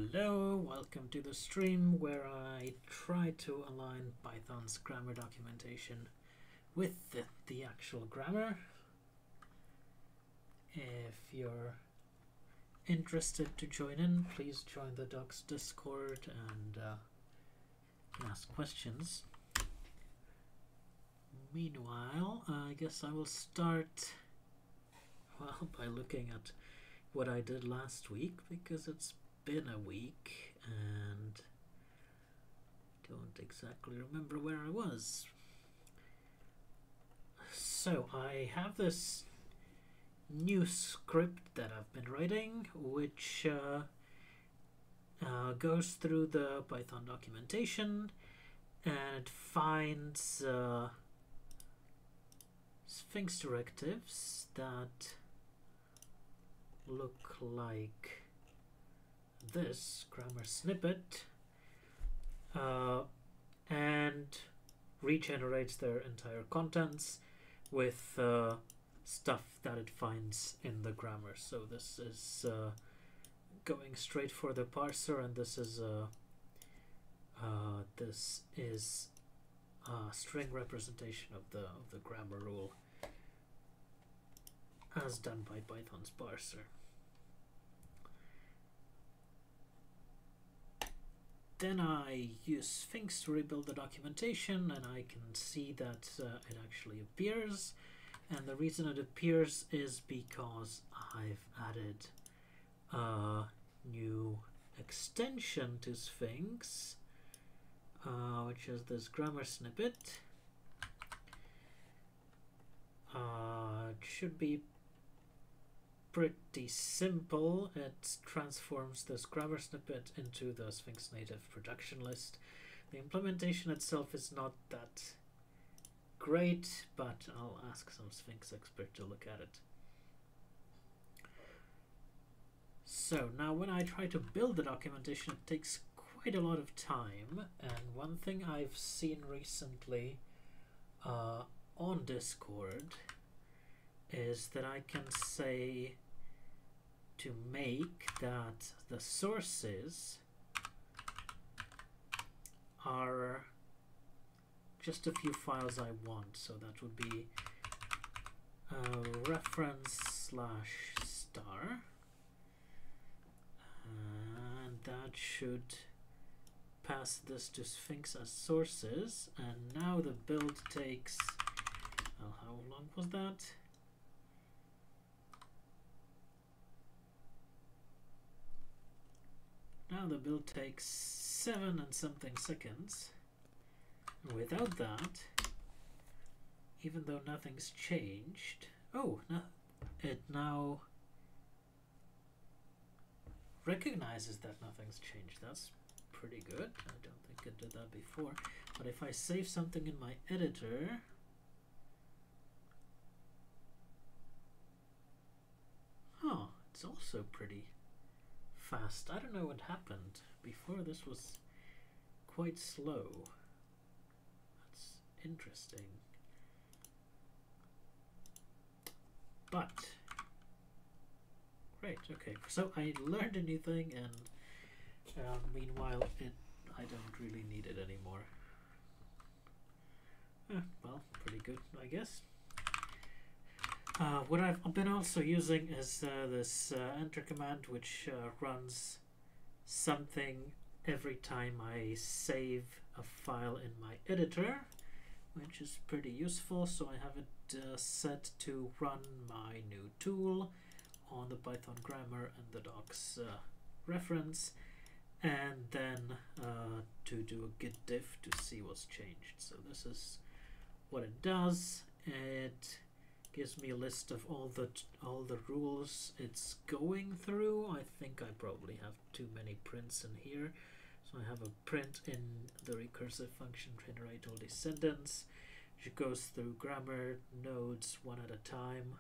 Hello, welcome to the stream where I try to align Python's grammar documentation with the actual grammar. If you're interested to join in, please join the Docs Discord and ask questions. Meanwhile, I guess I will start by looking at what I did last week, because it's been a week and don't exactly remember where I was. So I have this new script that I've been writing, which goes through the Python documentation and finds Sphinx directives that look like this grammar snippet and regenerates their entire contents with stuff that it finds in the grammar. So this is going straight for the parser, and this is a string representation of the grammar rule as done by Python's parser. Then I use Sphinx to rebuild the documentation, and I can see that it actually appears. And the reason it appears is because I've added a new extension to Sphinx, which is this grammar snippet. It should be pretty simple. It transforms this grammar snippet into the Sphinx native production list. The implementation itself is not that great, but I'll ask some Sphinx expert to look at it. So now when I try to build the documentation, it takes quite a lot of time, and one thing I've seen recently on Discord is that I can say to make that the sources are just a few files I want. So that would be reference/star, and that should pass this to Sphinx as sources. And now the build takes, well, how long was that? Now the build takes 7 and something seconds. Without that, even though nothing's changed, it now recognizes that nothing's changed. That's pretty good. I don't think it did that before. But if I save something in my editor, it's also pretty fast. I don't know what happened. Before this was quite slow. That's interesting. But great, okay. So I learned a new thing, and meanwhile I don't really need it anymore. Well, pretty good, I guess. What I've been also using is this enter command, which runs something every time I save a file in my editor, which is pretty useful. So I have it set to run my new tool on the Python grammar and the docs reference, and then to do a git diff to see what's changed. So this is what it does. It gives me a list of all the rules it's going through. I think I probably have too many prints in here. So I have a print in the recursive function generate all descendants, which goes through grammar nodes one at a time.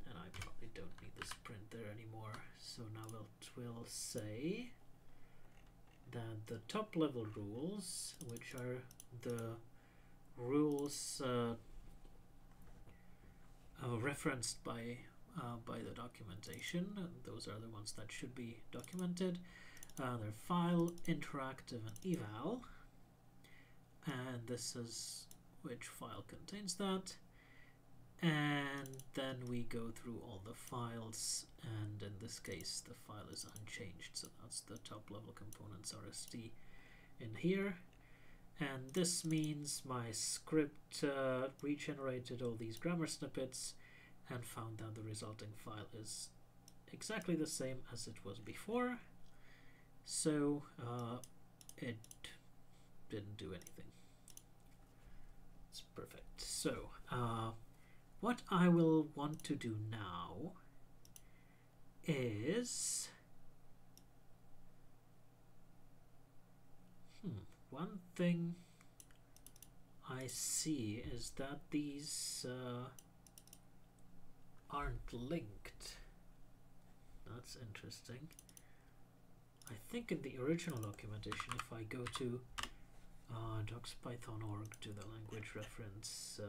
And I probably don't need this print there anymore. So now it will say that the top level rules, which are the rules referenced by the documentation, those are the ones that should be documented. They're file, interactive, and eval. And this is which file contains that. And then we go through all the files, and in this case the file is unchanged, so that's the top level components RST in here. And this means my script regenerated all these grammar snippets and found that the resulting file is exactly the same as it was before, so it didn't do anything. It's perfect. So what I will want to do now is one thing I see is that these aren't linked. That's interesting. I think in the original documentation, if I go to docspython.org to the language reference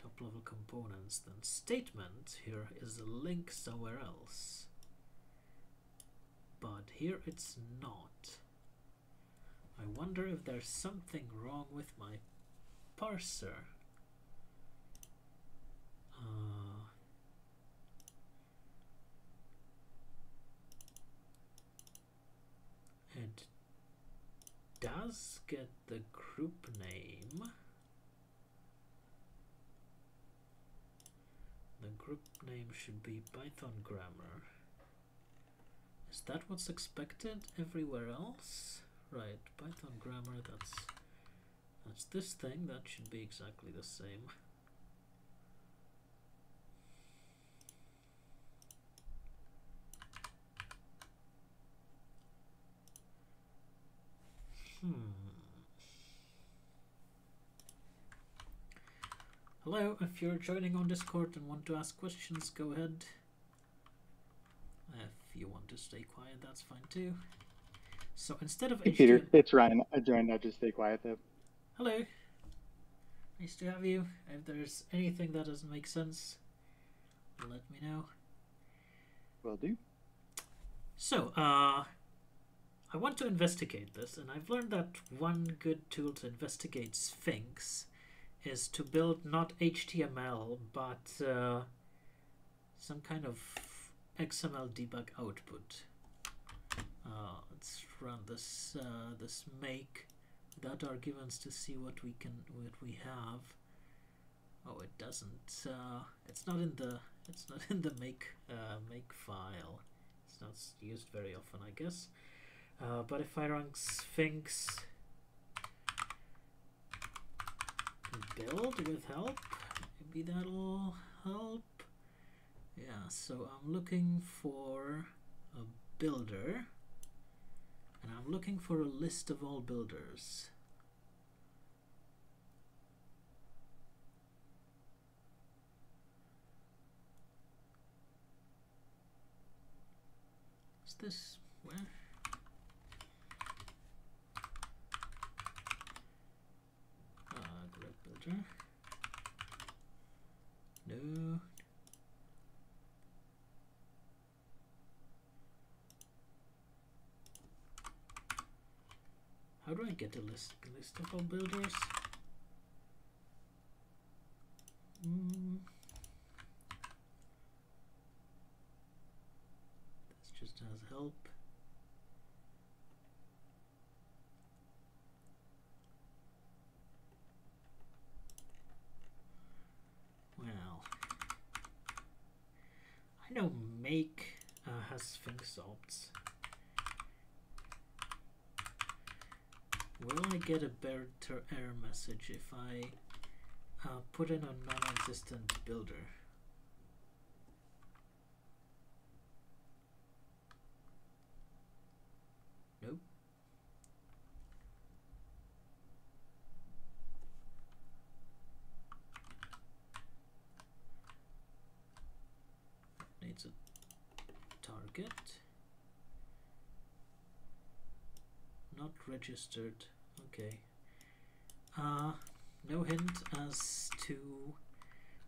top level components, then statement here is a link somewhere else, but here it's not. I wonder if there's something wrong with my parser. It does get the group name. The group name should be Python grammar. Is that what's expected everywhere else? Right, Python grammar, that's this thing, that should be exactly the same. Hello, if you're joining on Discord and want to ask questions, go ahead. If you want to stay quiet, that's fine too. So instead of Hey Peter, it's Ryan. I joined. I'll just stay quiet though. Hello. Nice to have you. If there's anything that doesn't make sense, let me know. Will do. So, I want to investigate this, and I've learned that one good tool to investigate Sphinx is to build not HTML, but some kind of XML debug output. Let's run this this make without arguments to see what we have. Oh, it doesn't. It's not in the make file. It's not used very often, I guess. But if I run Sphinx build with help, maybe that'll help. Yeah, so I'm looking for a builder, and I'm looking for a list of all builders. Is this where? Grep builder. No. How do I get a list of all builders? This just has help. Well, I know make has Sphinx opts. Will I get a better error message if I put in a non-existent builder? Nope. Needs a target. Not registered. Okay. No hint as to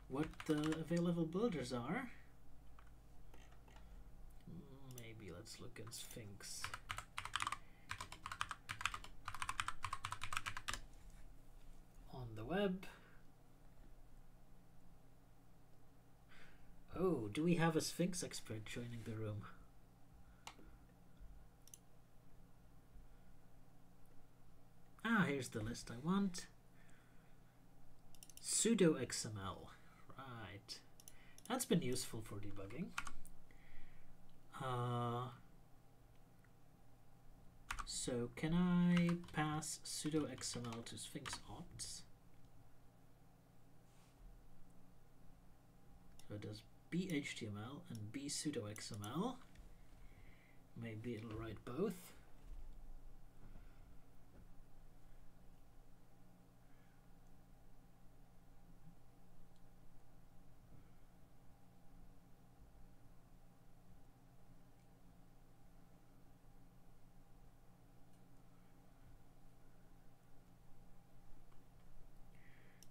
what the available builders are. Maybe let's look at Sphinx. web. Oh, do we have a Sphinx expert joining the room? Ah, here's the list I want. Sudo XML. Right. That's been useful for debugging. So can I pass sudo XML to Sphinx opts? So it does B HTML and B sudo XML. Maybe it'll write both.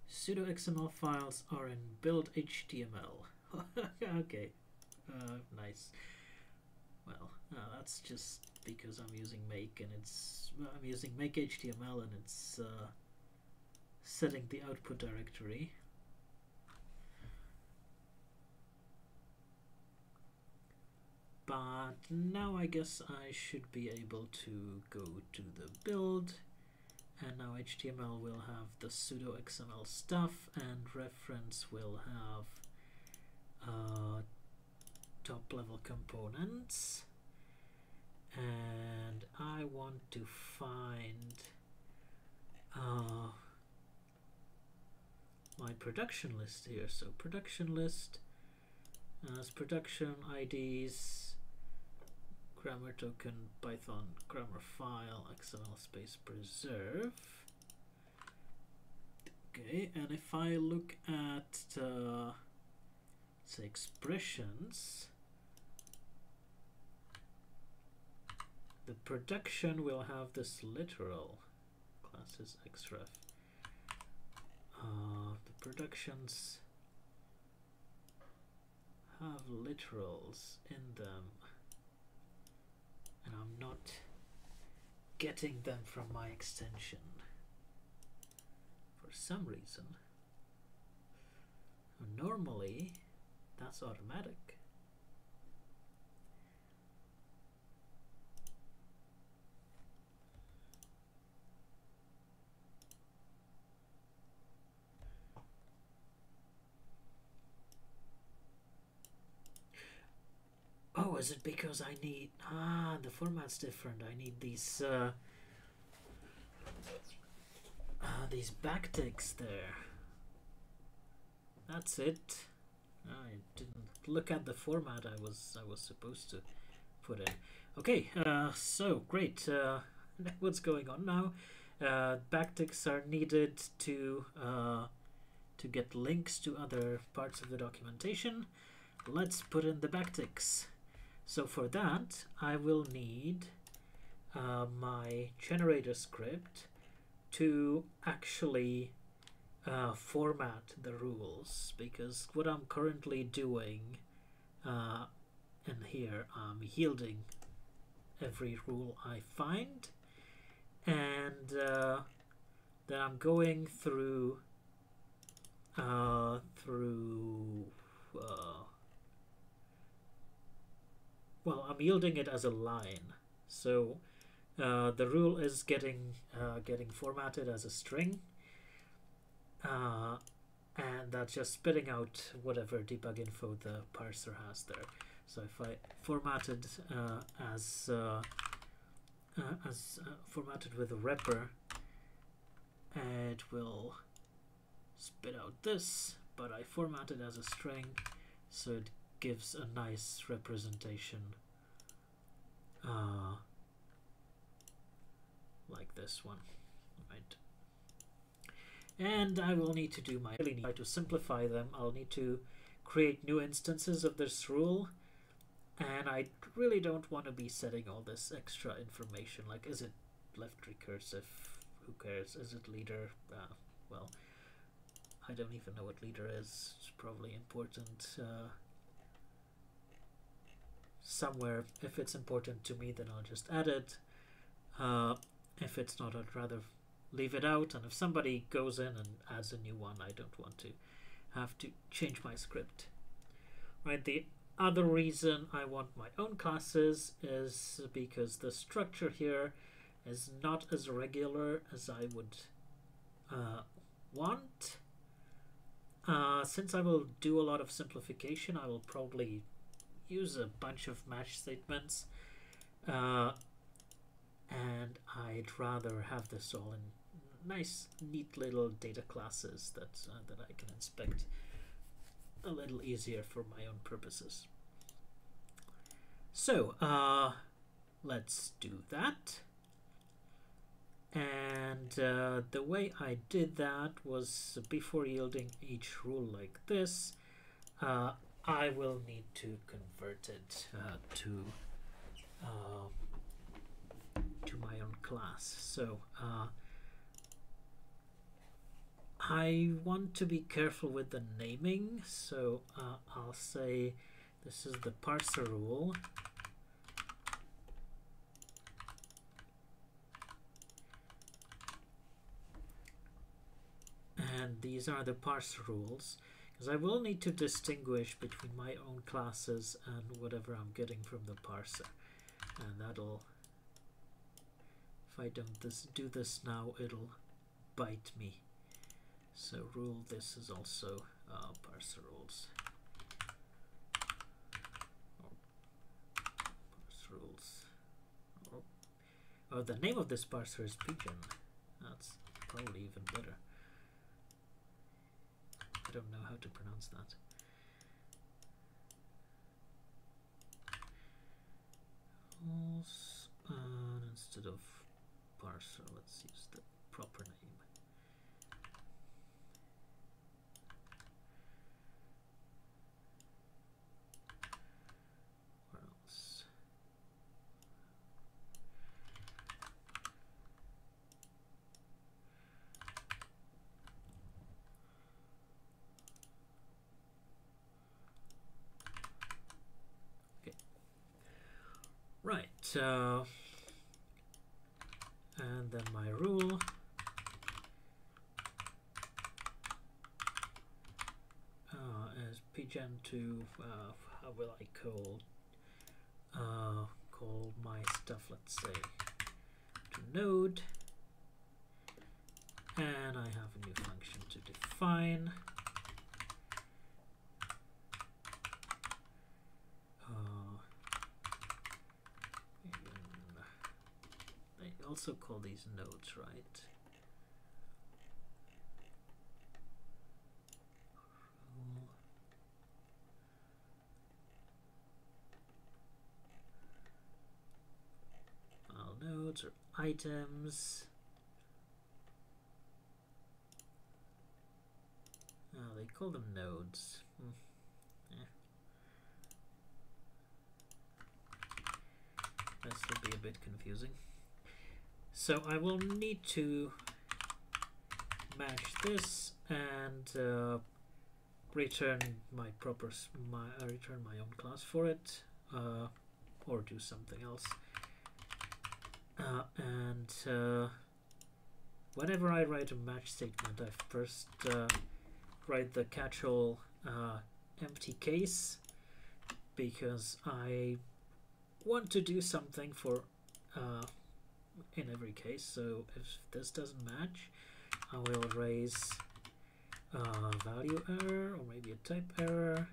Sudo XML files are in build HTML. Okay, nice. Well, that's just because I'm using make, and I'm using make HTML, and it's setting the output directory. But now I guess I should be able to go to the build, and now HTML will have the sudo XML stuff, and reference will have top level components, and I want to find my production list here. So production list as production IDs, grammar token, Python grammar file, XML space preserve. Okay, and if I look at say expressions, the production will have this literal classes xref. The productions have literals in them, and I'm not getting them from my extension for some reason. Normally that's automatic. Oh, is it because I need... the format's different. I need these backticks there. That's it. I didn't look at the format I was supposed to put in. Okay, so great. What's going on now? Backticks are needed to get links to other parts of the documentation. Let's put in the backticks. So for that, I will need my generator script to actually format the rules, because what I'm currently doing in here, I'm yielding every rule I find, and then I'm going through well, I'm yielding it as a line. So the rule is getting formatted as a string, and that's just spitting out whatever debug info the parser has there. So if I formatted as formatted with a repr, it will spit out this, but I formatted as a string, so it gives a nice representation like this one, right? And I will need to do my try to simplify them. I'll need to create new instances of this rule, and I really don't want to be setting all this extra information, like is it left recursive, who cares, is it leader, well, I don't even know what leader is. It's probably important somewhere. If it's important to me, then I'll just add it. If it's not, I'd rather leave it out, and if somebody goes in and adds a new one, I don't want to have to change my script. Right, the other reason I want my own classes is because the structure here is not as regular as I would want. Since I will do a lot of simplification, I will probably use a bunch of match statements, and I'd rather have this all in nice, neat little data classes that I can inspect a little easier for my own purposes. So let's do that. And the way I did that was, before yielding each rule like this, I will need to convert it to my own class. So I want to be careful with the naming, so I'll say this is the parser rule. And these are the parser rules, because I will need to distinguish between my own classes and whatever I'm getting from the parser. And that'll, if I don't do this now, it'll bite me. So rule, this is also parser rules. Parser rules. Oh, the name of this parser is pgen. That's probably even better. I don't know how to pronounce that. Instead of parser, let's use the proper name. Where else? Okay. Right. And then my rule. Is pgen2, how will I call my stuff, let's say, to node, and I have a new function to define. They also call these nodes, right? Nodes or items. Oh, they call them nodes. This will be a bit confusing. So I will need to match this and return my return my own class for it, or do something else. Whenever I write a match statement, I first write the catch-all empty case, because I want to do something for in every case. So if this doesn't match, I will raise value error or maybe a type error.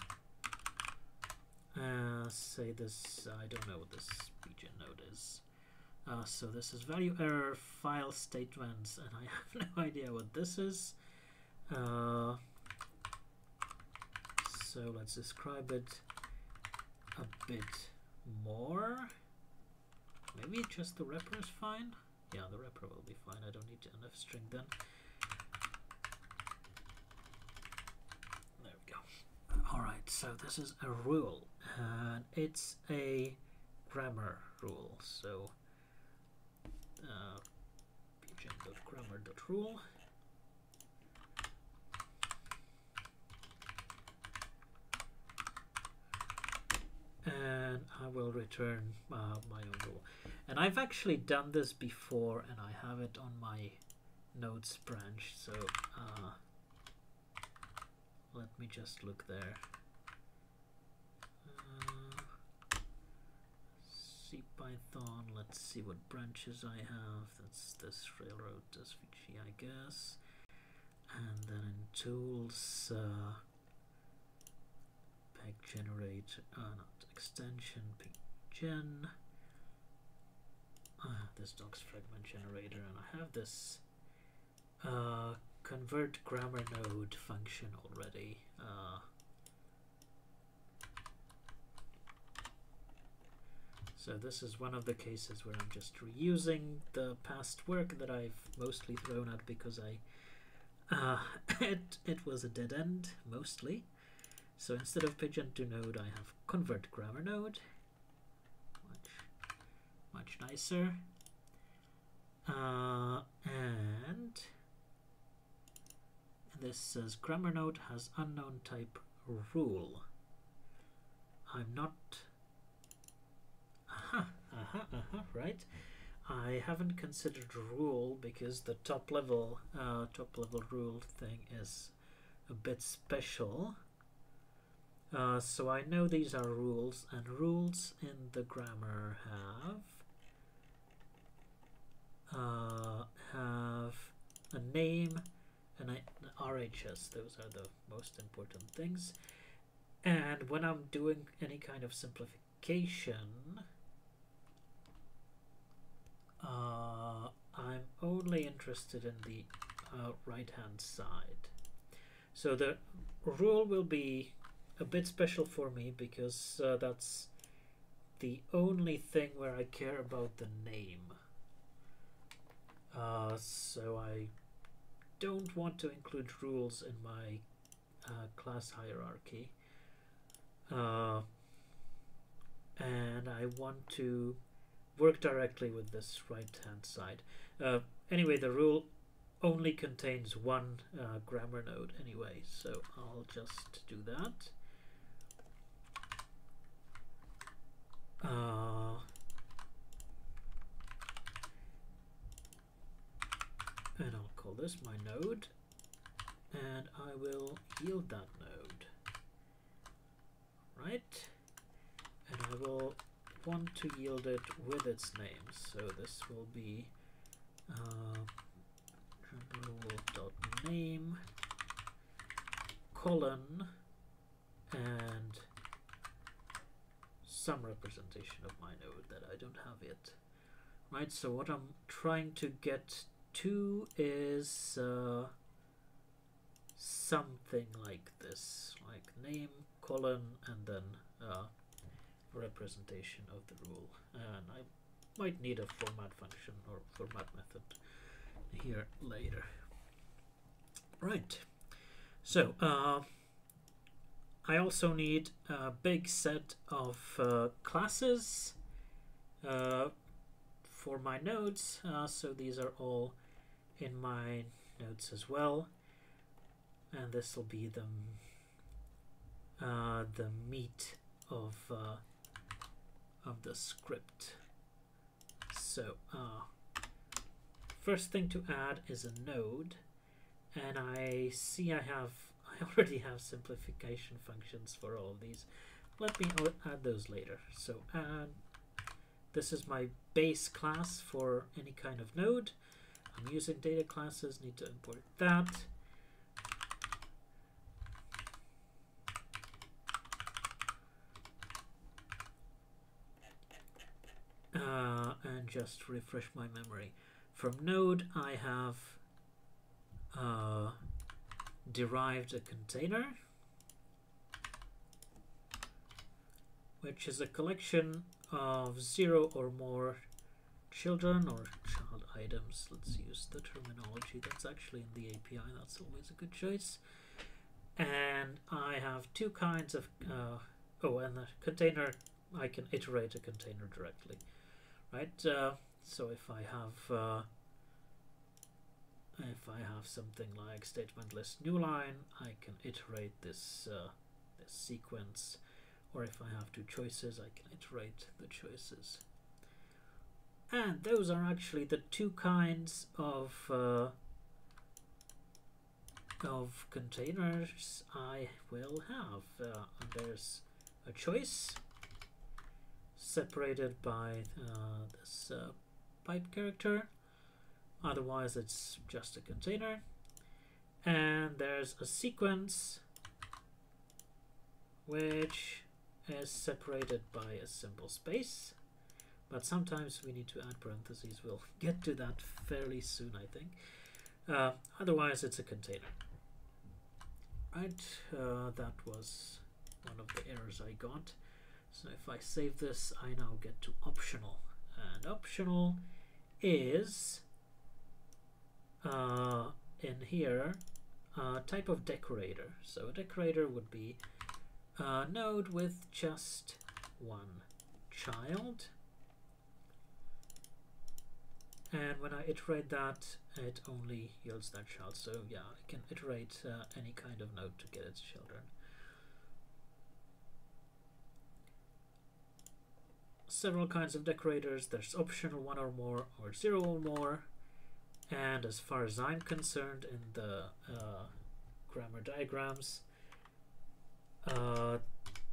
Say this, I don't know what this pgen node is. So this is value error file statements, and I have no idea what this is. So let's describe it a bit more. Maybe just the wrapper is fine. Yeah, the wrapper will be fine. I don't need an f string then. There we go. Alright, so this is a rule, and it's a grammar rule. So pgen.grammar.rule. And I will return my own rule. And I've actually done this before, and I have it on my nodes branch. So let me just look there. CPython, let's see what branches I have. That's this railroad SVG, I guess. And then in tools, peg generator, not extension, pgen. This docs fragment generator, and I have this convert grammar node function already. So this is one of the cases where I'm just reusing the past work that I've mostly thrown out because it was a dead end mostly. So instead of pigeon to node, I have convert grammar node. Much nicer. And this says grammar node has unknown type rule. I'm not. Right. I haven't considered rule because the top level rule thing is a bit special. So I know these are rules, and rules in the grammar have a name and an RHS. Those are the most important things. And when I'm doing any kind of simplification, I'm only interested in the right hand side. So the rule will be a bit special for me because that's the only thing where I care about the name. So I don't want to include rules in my class hierarchy. And I want to work directly with this right hand side. Anyway, the rule only contains one grammar node anyway, so I'll just do that. And I'll call this my node, and I will yield that node, right? And I will want to yield it with its name, so this will be rule.name colon and some representation of my node that I don't have yet, right? So what I'm trying to get to is something like this, like name colon and then representation of the rule. And I might need a format function or format method here later. Right, so I also need a big set of classes for my nodes, so these are all in my nodes as well, and this will be the meat of the script. So first thing to add is a node, and I see I already have simplification functions for all of these. Let me add those later. So this is my base class for any kind of node. I'm using data classes, need to import that. And just refresh my memory. From node, I have derived a container, which is a collection of 0 or more children or child items. Let's use the terminology that's actually in the API. That's always a good choice. And I have two kinds of and the container, I can iterate a container directly, right? So if I have something like statement list new line, I can iterate this this sequence, or if I have two choices, I can iterate the choices. And those are actually the two kinds of of containers I will have. And there's a choice separated by this pipe character, otherwise it's just a container. And there's a sequence which is separated by a simple space, but sometimes we need to add parentheses. We'll get to that fairly soon, I think. Otherwise it's a container. Right, that was one of the errors I got. So if I save this, I now get to optional, and optional is in here type of decorator. So a decorator would be a node with just one child, and when I iterate that, it only yields that child. So yeah, I can iterate any kind of node to get its children. Several kinds of decorators. There's optional, 1 or more, or 0 or more. And as far as I'm concerned, in the grammar diagrams,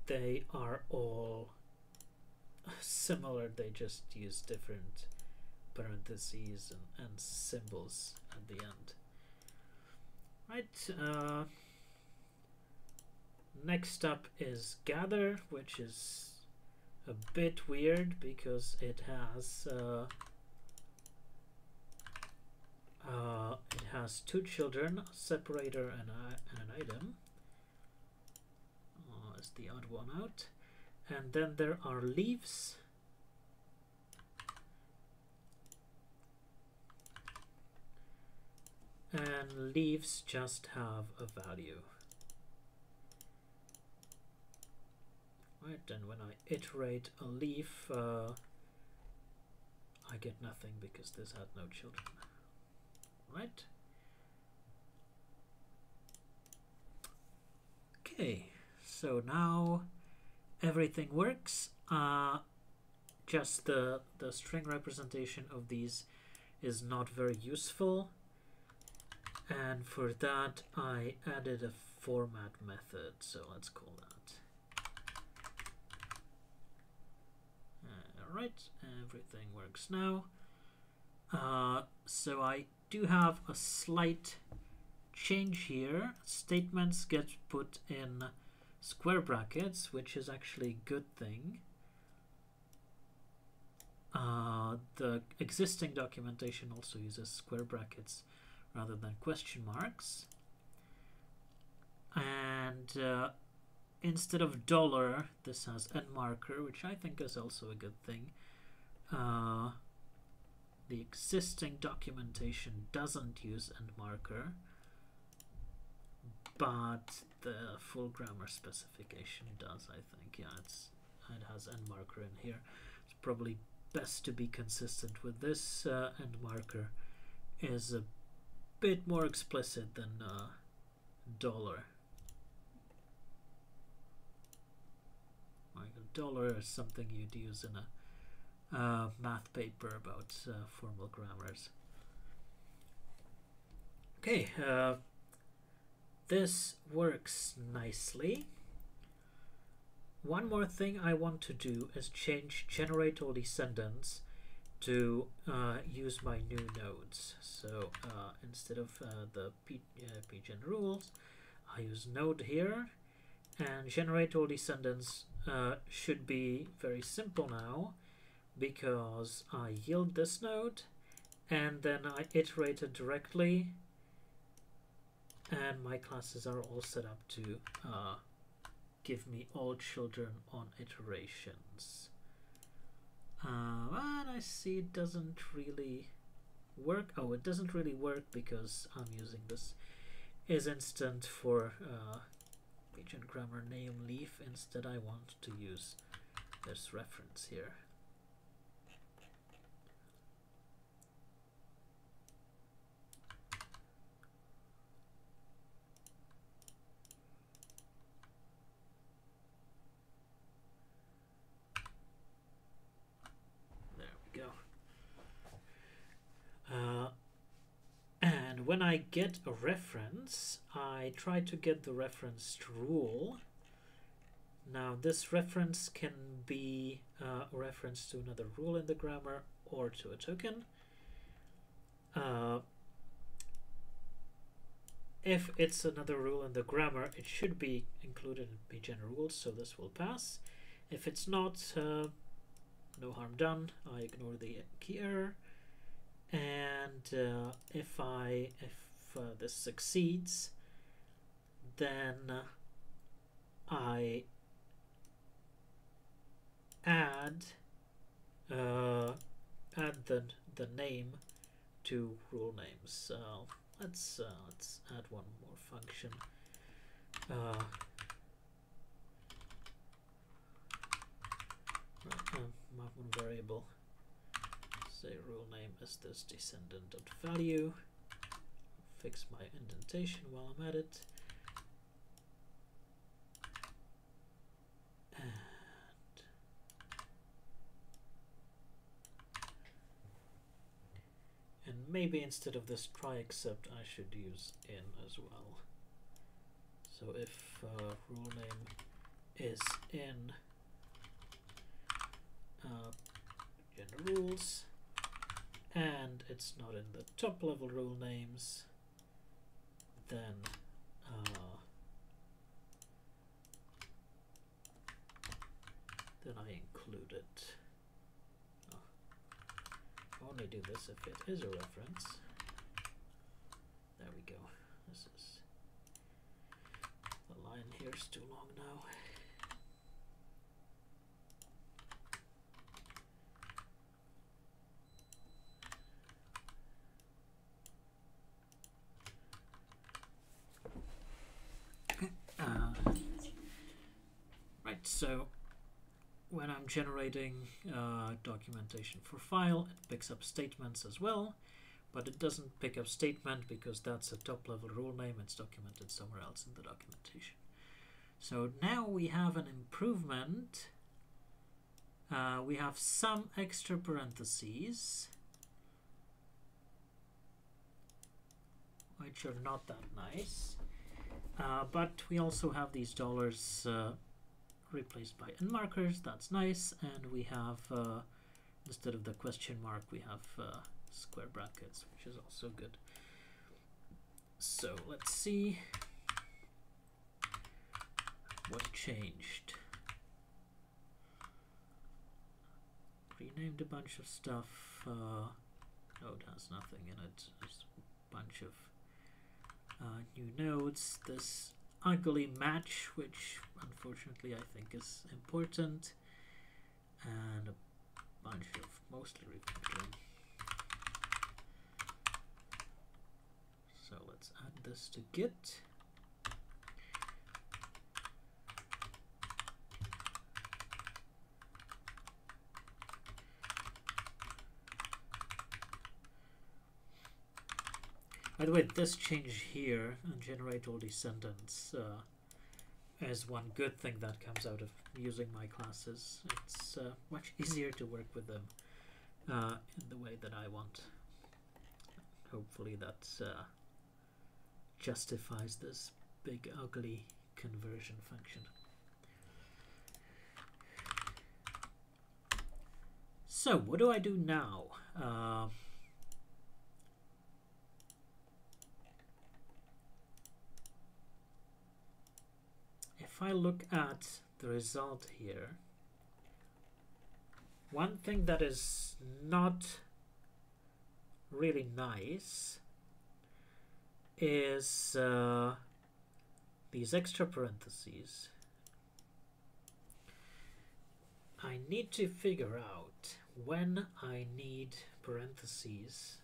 they are all similar. They just use different parentheses and symbols at the end. Right. Next up is gather, which is a bit weird because it has two children, a separator and an item. It's the odd one out. And then there are leaves. And leaves just have a value. Right, and when I iterate a leaf, I get nothing because this had no children. Right? Okay, so now everything works. Just the string representation of these is not very useful, and for that I added a format method, so let's call that. Alright, everything works now. So I do have a slight change here. Statements get put in square brackets, which is actually a good thing. The existing documentation also uses square brackets rather than question marks. And instead of $, this has end marker, which I think is also a good thing. The existing documentation doesn't use end marker, but the full grammar specification does, I think. Yeah, it has end marker in here. It's probably best to be consistent with this. End marker is a bit more explicit than $. Like $, is something you'd use in a math paper about formal grammars. Okay, this works nicely. One more thing I want to do is change generate all descendants to use my new nodes. So instead of the pgen rules, I use node here, and generate all descendants should be very simple now, because I yield this node and then I iterate it directly, and my classes are all set up to give me all children on iterations. And I see it doesn't really work. Oh, it doesn't really work because I'm using this is instant for Pidgin grammar name leaf. Instead, I want to use this reference here. when I get a reference, I try to get the referenced rule. Now this reference can be a reference to another rule in the grammar or to a token. If it's another rule in the grammar, it should be included in bgen rules, so this will pass. If it's not, no harm done. I ignore the key error. And if this succeeds, then I add the name to rule names. Let's add one more function. Map one variable. Say rule name is this descendant.value. Fix my indentation while I'm at it. And maybe instead of this try except, I should use in as well. So if rule name is in gen rules and it's not in the top level rule names, then I include it. Only do this if it is a reference. There we go. This is the line here is too long now. Right, so when I'm generating documentation for file, it picks up statements as well, but it doesn't pick up statement because that's a top level rule name. It's documented somewhere else in the documentation. So now we have an improvement. We have some extra parentheses, which are not that nice, but we also have these dollars replaced by end markers. That's nice. And we have instead of the question mark, we have square brackets, which is also good. So let's see what changed. Renamed a bunch of stuff. No, it has nothing in it. There's a bunch of new nodes. This ugly match, which unfortunately I think is important, and a bunch of mostly refactoring. So let's add this to Git. By the way, this change here and generate all descendants is one good thing that comes out of using my classes. It's much easier to work with them in the way that I want. Hopefully that justifies this big ugly conversion function. So what do I do now? If I look at the result here, one thing that is not really nice is these extra parentheses. I need to figure out when I need parentheses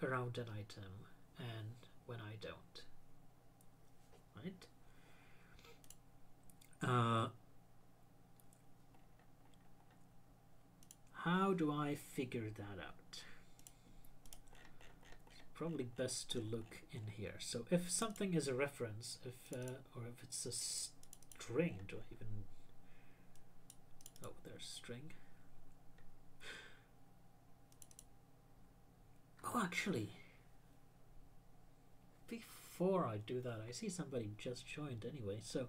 around an item and when I don't, right? How do I figure that out? Probably best to look in here. So if something is a reference, or if it's a string, do I even... Oh, there's string. Oh, actually, before I do that, I see somebody just joined anyway. So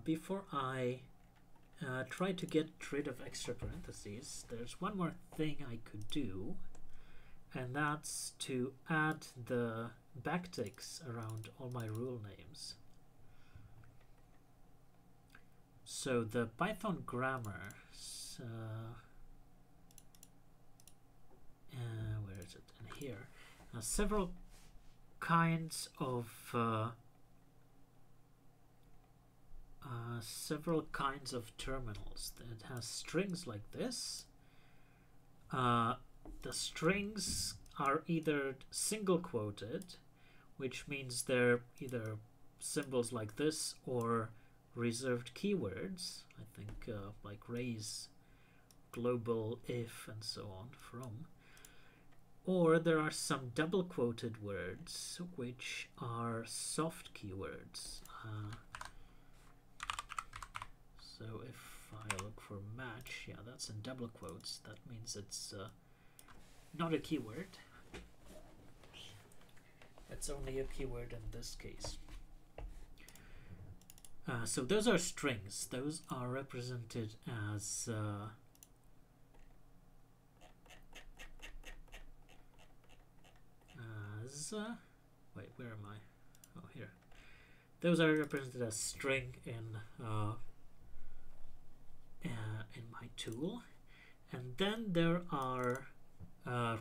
before I try to get rid of extra parentheses, there's one more thing I could do, and that's to add the backticks around all my rule names. So the Python grammar, where is it? In here. Several kinds of terminals. It has strings like this. The strings are either single quoted, which means they're either symbols like this or reserved keywords. I think like raise, global, if, and so on, from. Or there are some double quoted words which are soft keywords. So if I look for match, yeah, that's in double quotes. That means it's not a keyword. It's only a keyword in this case. So those are strings. Those are represented as wait, where am I? Oh, here. Those are represented as string in my tool, and then there are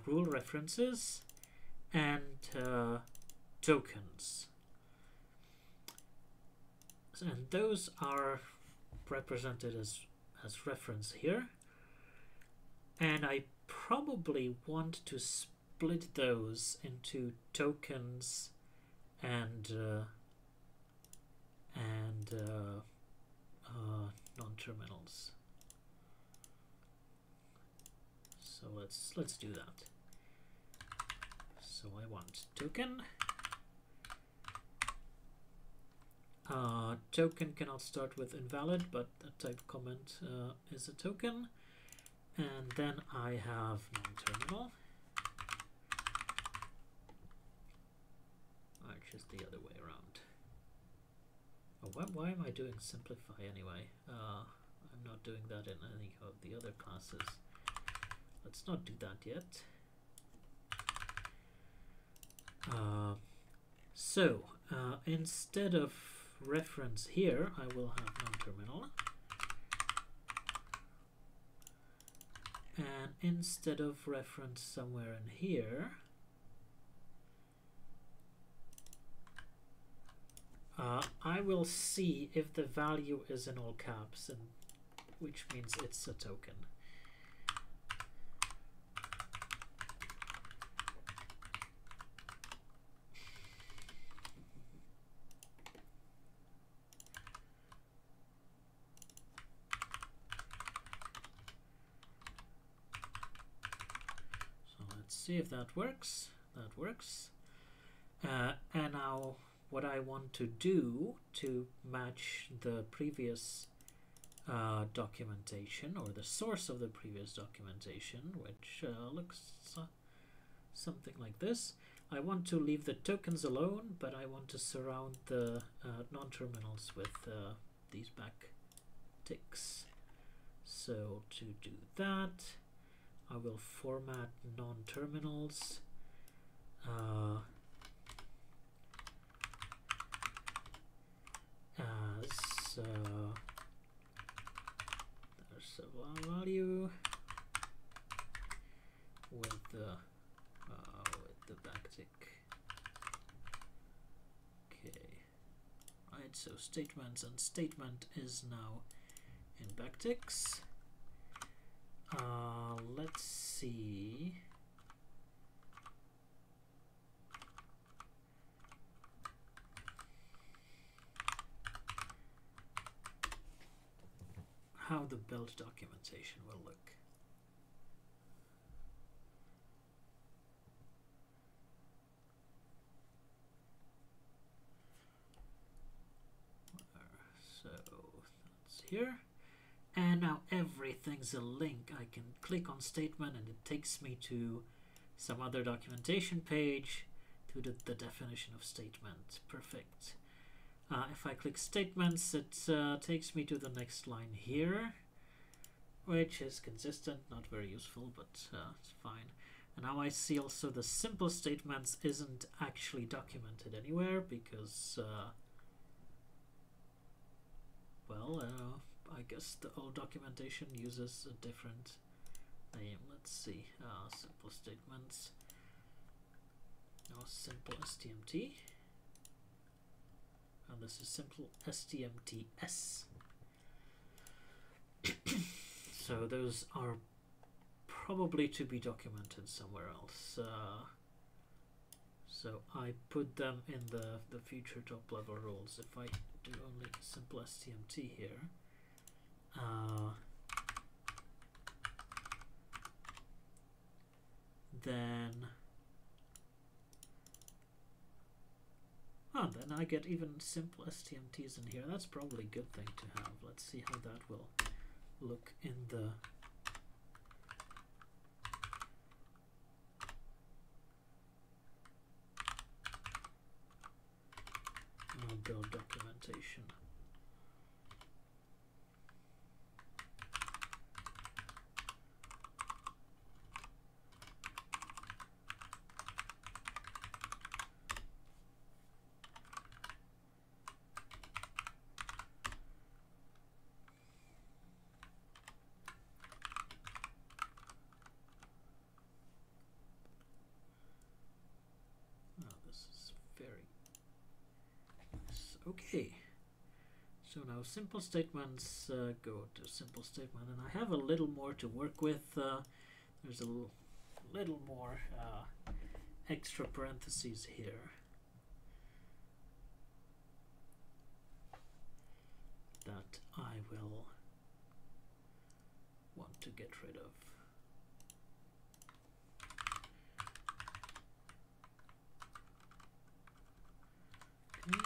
rule references and tokens, and those are represented as reference here, and I probably want to split those into tokens and non-terminals. So let's do that. So I want token. Token cannot start with invalid, but a type comment is a token. And then I have non-terminal, which is the other way around. Oh, why am I doing simplify anyway? I'm not doing that in any of the other classes. Let's not do that yet. So instead of reference here, I will have non-terminal. And instead of reference somewhere in here, I will see if the value is in all caps, and which means it's a token. See if that works. That works. And now what I want to do to match the previous documentation, or the source of the previous documentation, which looks something like this. I want to leave the tokens alone, but I want to surround the non-terminals with these back ticks. So to do that, I will format non-terminals as there's a value with the backtick. Okay, right. So statements, and statement is now in backticks. Let's see. How the build documentation will look. So that's here. And now everything's a link. I can click on statement and it takes me to some other documentation page, to the definition of statement. Perfect. If I click statements, it takes me to the next line here, which is consistent, not very useful, but it's fine. And now I see also the simple statements isn't actually documented anywhere because, well, I guess the old documentation uses a different name. Let's see, simple statements. Now simple STMT. And this is simple STMTS. So those are probably to be documented somewhere else. So I put them in the future top level rules. If I do only simple STMT here, then I get even simple STMTs in here. That's probably a good thing to have. Let's see how that will look in the build documentation. Okay, so now simple statements, go to simple statement, and I have a little more to work with. There's a little more extra parentheses here that I will want to get rid of. Okay.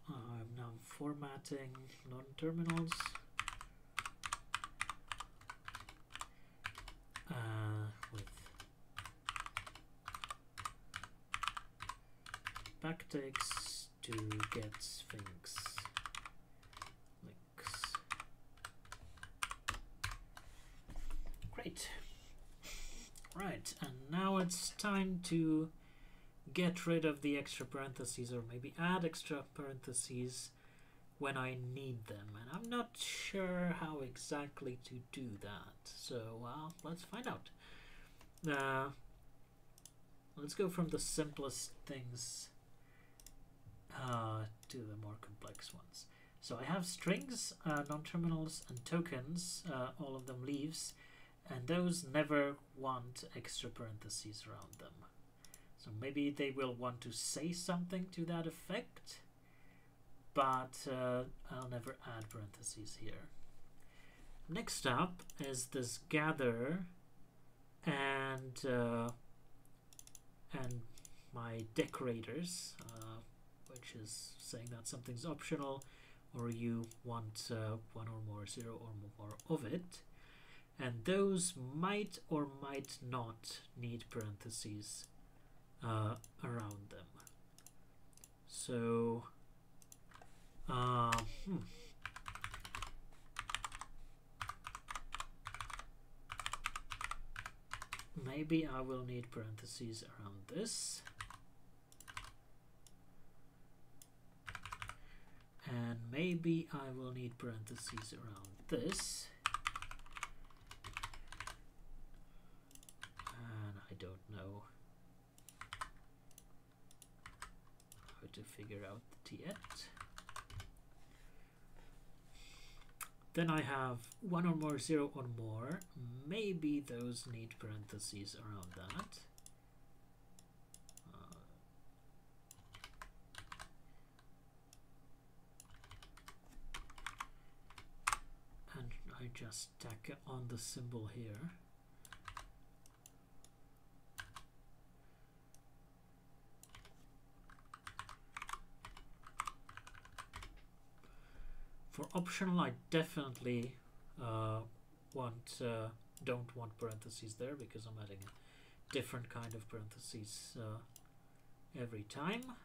I'm now formatting non-terminals. With backticks to get Sphinx links. Great. Right, and now it's time to get rid of the extra parentheses, or maybe add extra parentheses when I need them, and I'm not sure how exactly to do that, so let's find out. Let's go from the simplest things to the more complex ones. So I have strings, non-terminals, and tokens, all of them leaves, and those never want extra parentheses around them. So maybe they will want to say something to that effect, but I'll never add parentheses here. Next up is this gather and my decorators, which is saying that something's optional or you want one or more, 0 or more of it. And those might or might not need parentheses around them. So maybe I will need parentheses around this, and maybe I will need parentheses around this, and I don't know how to figure out the t-et. Then I have 1 or more, 0 or more. Maybe those need parentheses around that. And I just tack on the symbol here. For optional, I definitely want don't want parentheses there because I'm adding a different kind of parentheses every time.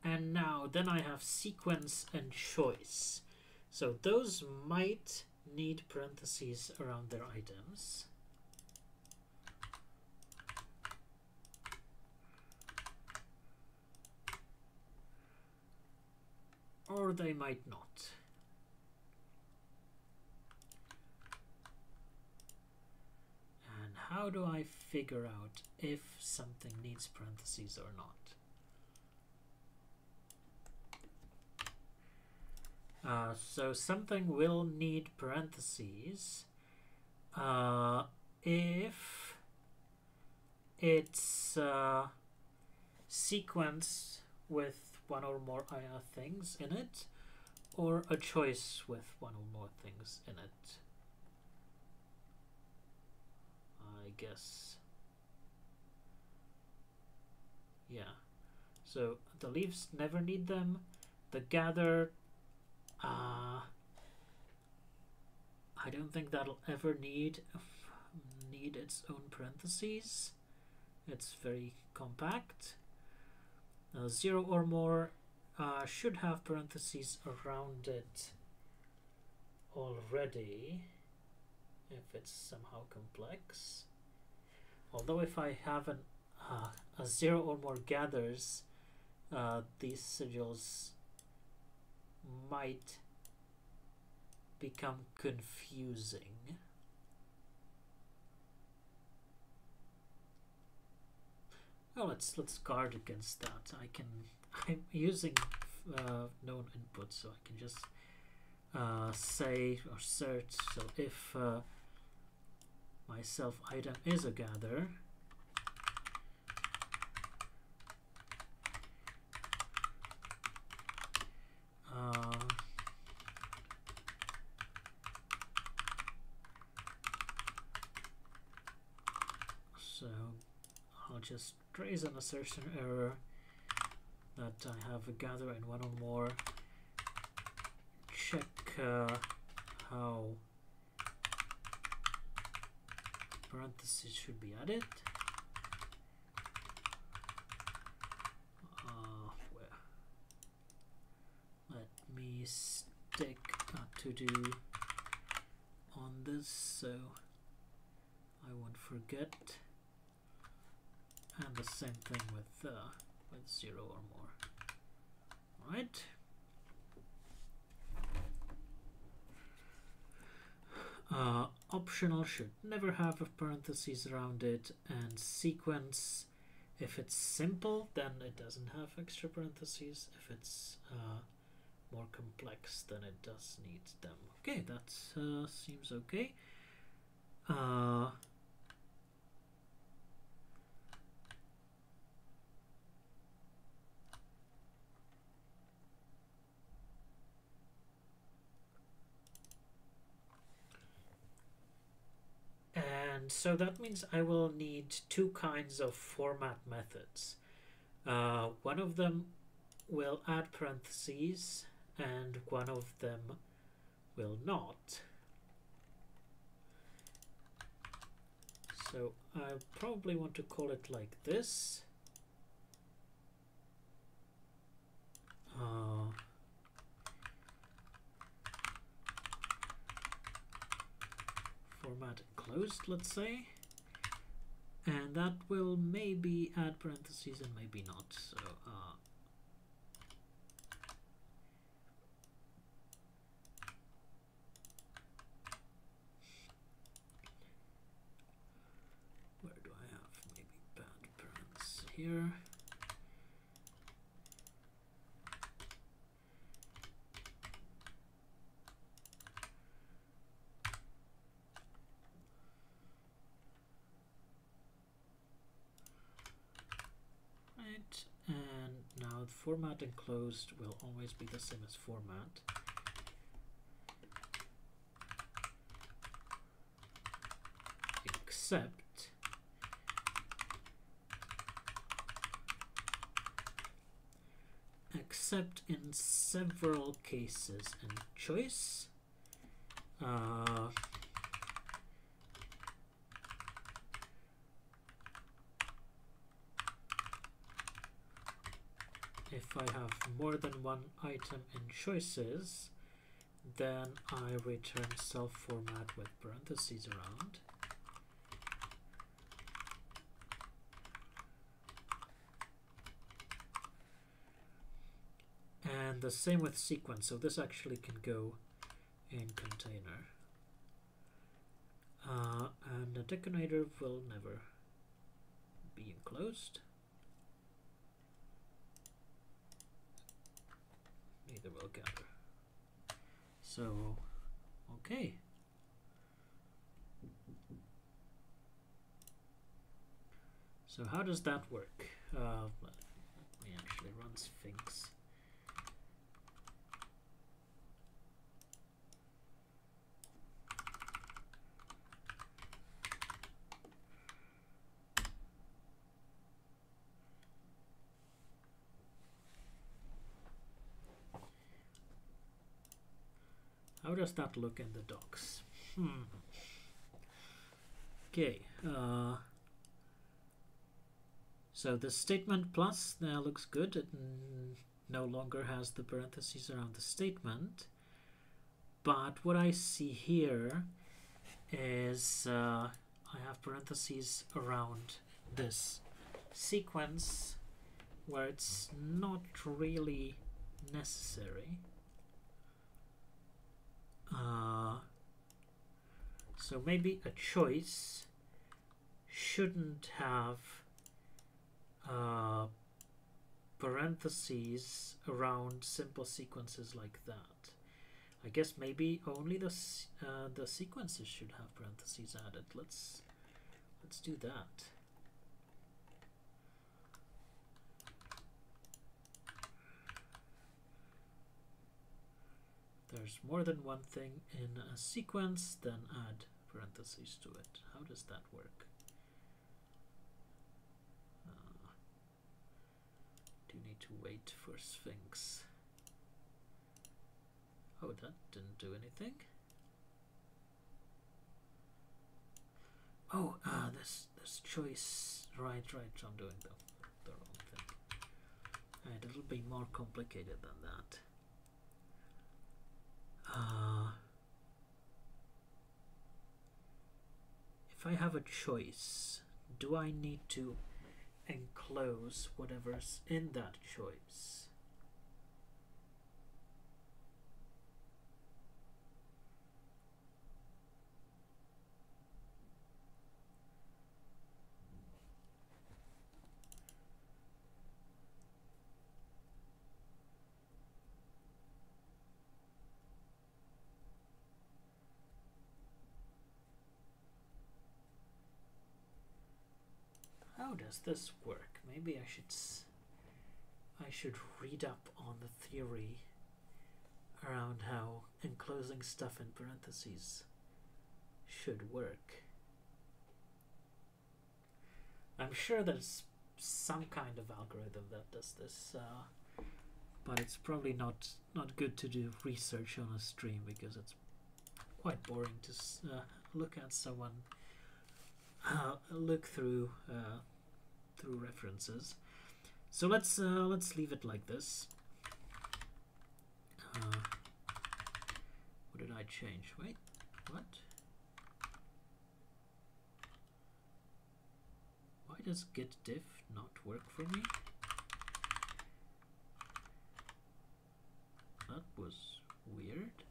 And now then I have sequence and choice. So those might need parentheses around their items. Or they might not. And how do I figure out if something needs parentheses or not? So something will need parentheses if it's sequence with one or more things in it, or a choice with one or more things in it. I guess. Yeah. So the leaves never need them. The gather, I don't think that'll ever need its own parentheses. It's very compact. 0 or more should have parentheses around it already if it's somehow complex. Although if I have a 0 or more gathers, these sigils might become confusing. Oh, let's guard against that. I'm using known input, so I can just say or search. So if my self item is a gather, so I'll just raise an assertion error that I have a gather in one or more. Check how parentheses should be added. Where? Let me stick a to-do on this so I won't forget. And the same thing with 0 or more. Right. Optional should never have a parentheses around it, and sequence, if it's simple, then it doesn't have extra parentheses. If it's more complex, then it does need them. Okay, that seems okay. And so that means I will need two kinds of format methods. One of them will add parentheses and one of them will not. So I probably want to call it like this. Format closed, let's say, and that will maybe add parentheses and maybe not. So where do I have maybe bad parents here? And now format enclosed will always be the same as format. Except in several cases in choice. if I have more than one item in choices, then I return self format with parentheses around. And the same with sequence, so this actually can go in container. And the decorator will never be enclosed. Neither will gather. So, okay. So how does that work? Let me actually run Sphinx. How does that look in the docs? Okay. So the statement plus now looks good. It no longer has the parentheses around the statement. But what I see here is I have parentheses around this sequence where it's not really necessary. So maybe a choice shouldn't have parentheses around simple sequences like that. I guess maybe only the sequences should have parentheses added. Let's do that. There's more than one thing in a sequence, then add parentheses to it. How does that work? Do you need to wait for Sphinx? Oh, that didn't do anything. Oh, this choice. Right. I'm doing the wrong thing. And it'll be more complicated than that. If I have a choice, do I need to enclose whatever's in that choice? How does this work? Maybe I should read up on the theory around how enclosing stuff in parentheses should work. I'm sure there's some kind of algorithm that does this, but it's probably not good to do research on a stream because it's quite boring to look at someone look through references. So let's leave it like this. What did I change? Wait, what? Why does getDiff not work for me? That was weird.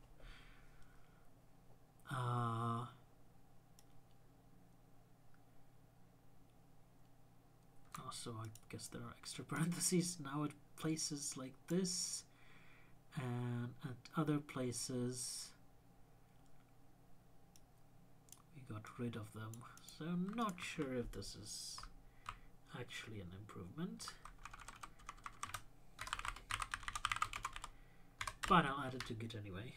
So I guess there are extra parentheses. Now at places like this and at other places we got rid of them. So I'm not sure if this is actually an improvement. But I'll add it to Git anyway.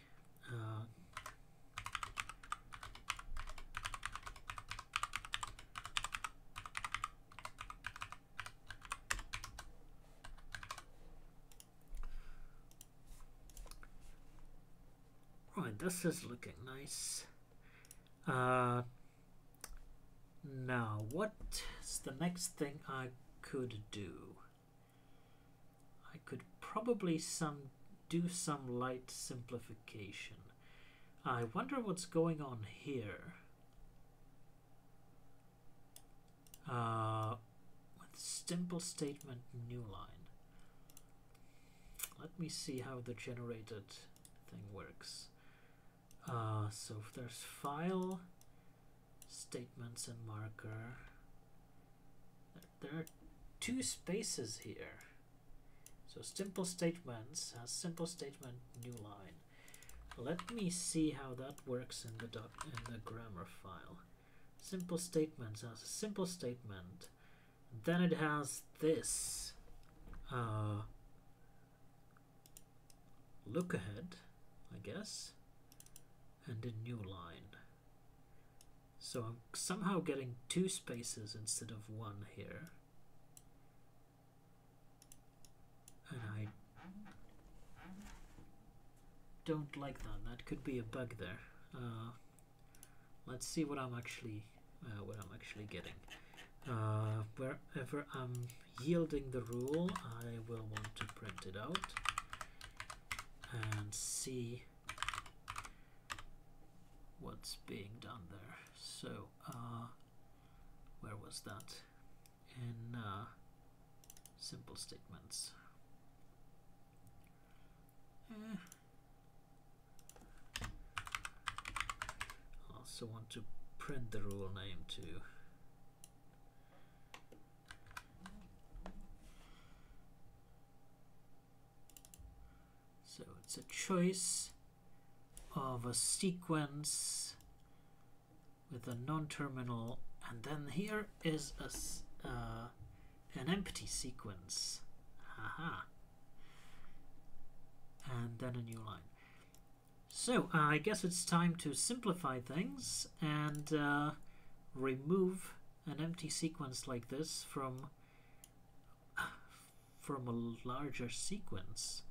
Right, Alright, this is looking nice. Now, what's the next thing I could do? I could probably do some light simplification. I wonder what's going on here. With simple statement new line. Let me see how the generated thing works. So if there's file, statements, and marker, there are two spaces here. So simple statements has simple statement new line. Let me see how that works in the grammar file. Simple statements has a simple statement. Then it has this look ahead, I guess, and a new line. So I'm somehow getting two spaces instead of one here. And I don't like that. That could be a bug there. Let's see what I'm actually getting. Wherever I'm yielding the rule, I will want to print it out and see what's being done there. So where was that? In simple statements. I also want to print the rule name too. So it's a choice of a sequence with a non-terminal, and then here is an empty sequence. Haha. And then a new line. So I guess it's time to simplify things and remove an empty sequence like this from a larger sequence.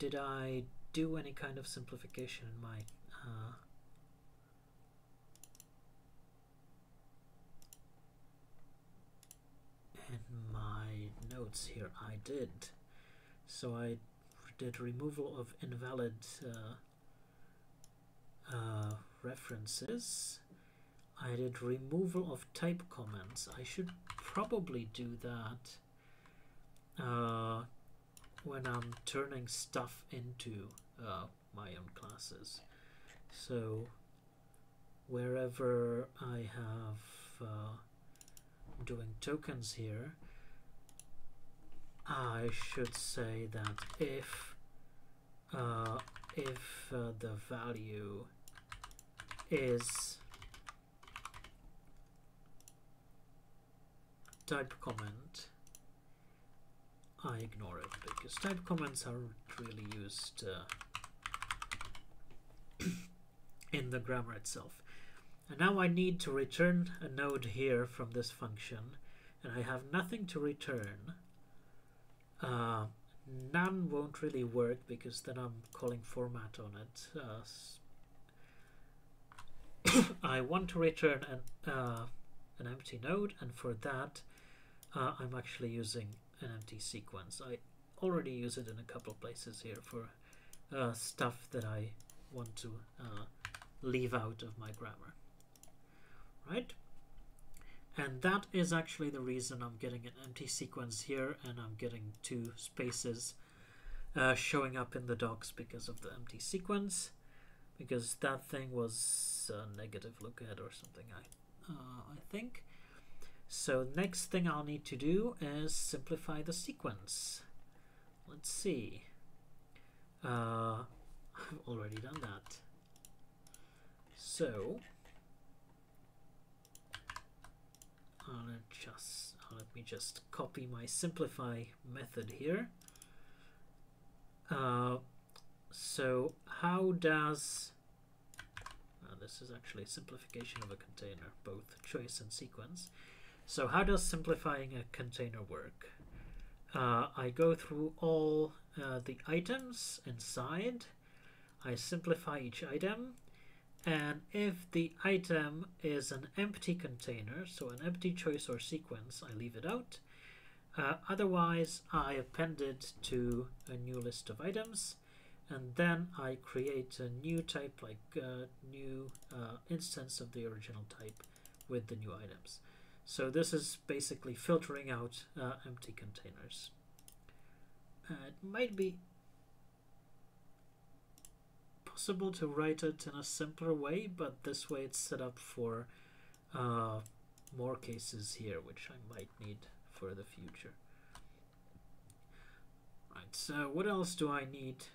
Did I do any kind of simplification in my notes here? I did. So I did removal of invalid references. I did removal of type comments. I should probably do that when I'm turning stuff into my own classes. So wherever I have doing tokens here, I should say that if the value is type comment, I ignore it because type comments aren't really used in the grammar itself. And now I need to return a node here from this function, and I have nothing to return. None won't really work because then I'm calling format on it. I want to return an empty node, and for that I'm actually using an empty sequence. I already use it in a couple of places here for stuff that I want to leave out of my grammar, right? And that is actually the reason I'm getting an empty sequence here, and I'm getting two spaces showing up in the docs because of the empty sequence, because that thing was a negative look ahead or something, I think. So next thing I'll need to do is simplify the sequence. Let's see. I've already done that. So let me just copy my simplify method here. So how does this is actually a simplification of a container, both choice and sequence. So how does simplifying a container work? I go through all the items inside. I simplify each item, and if the item is an empty container, so an empty choice or sequence, I leave it out. Otherwise, I append it to a new list of items, and then I create a new type, like a new instance of the original type with the new items. So this is basically filtering out empty containers. It might be possible to write it in a simpler way, but this way it's set up for more cases here, which I might need for the future. Right, so what else do I need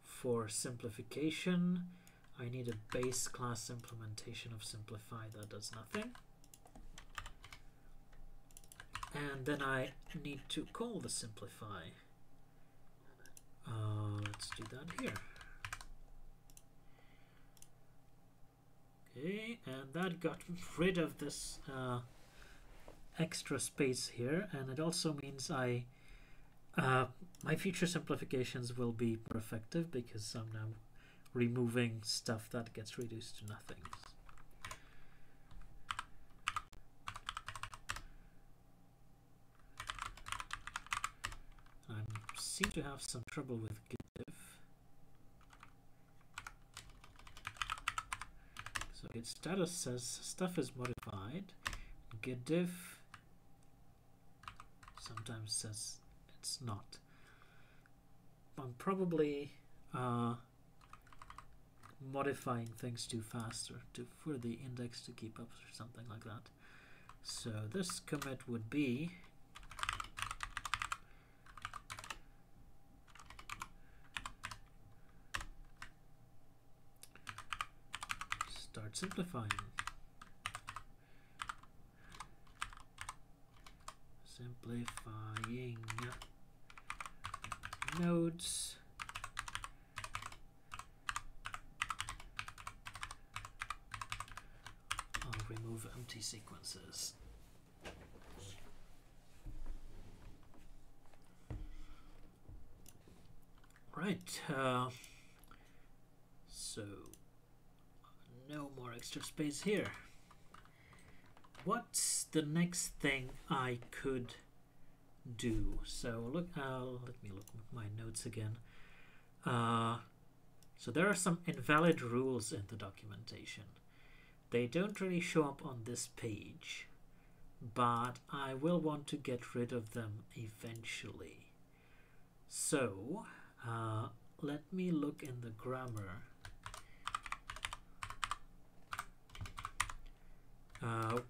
for simplification? I need a base class implementation of simplify that does nothing. And then I need to call the simplify. Let's do that here. Okay, and that got rid of this extra space here, and it also means my future simplifications will be more effective because I'm now removing stuff that gets reduced to nothing. I seem to have some trouble with gitdiff. So git status says stuff is modified. Gitdiff sometimes says it's not. I'm probably modifying things too fast, or for the index to keep up, or something like that. So this commit would be start simplifying. Simplifying nodes. I'll remove empty sequences. Right, so no more extra space here. What's the next thing I could do? So look, let me look at my notes again. So there are some invalid rules in the documentation. They don't really show up on this page, but I will want to get rid of them eventually. So let me look in the grammar.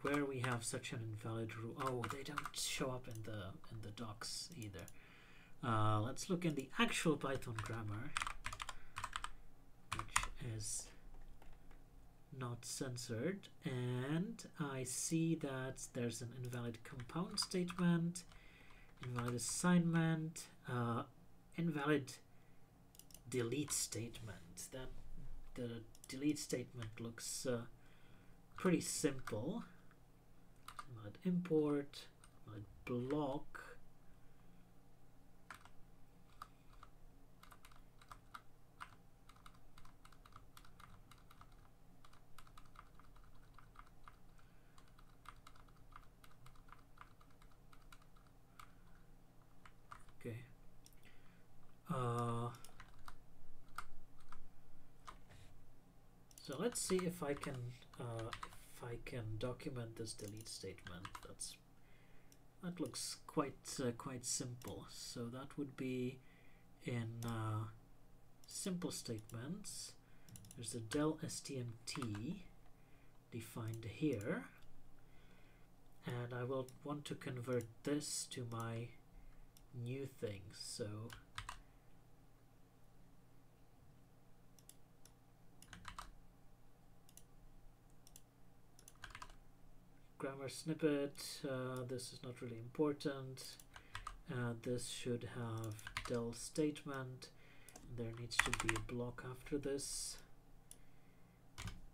Where we have such an invalid rule. Oh, they don't show up in the docs either. Let's look in the actual Python grammar, which is not censored, and I see that there's an invalid compound statement, invalid assignment, invalid delete statement. That the delete statement looks pretty simple. Invalid import, invalid block. Okay. So let's see if I can document this delete statement. That looks quite simple. So that would be in simple statements. There's a del stmt defined here, and I will want to convert this to my new thing. So grammar snippet, this is not really important. This should have del statement. There needs to be a block after this.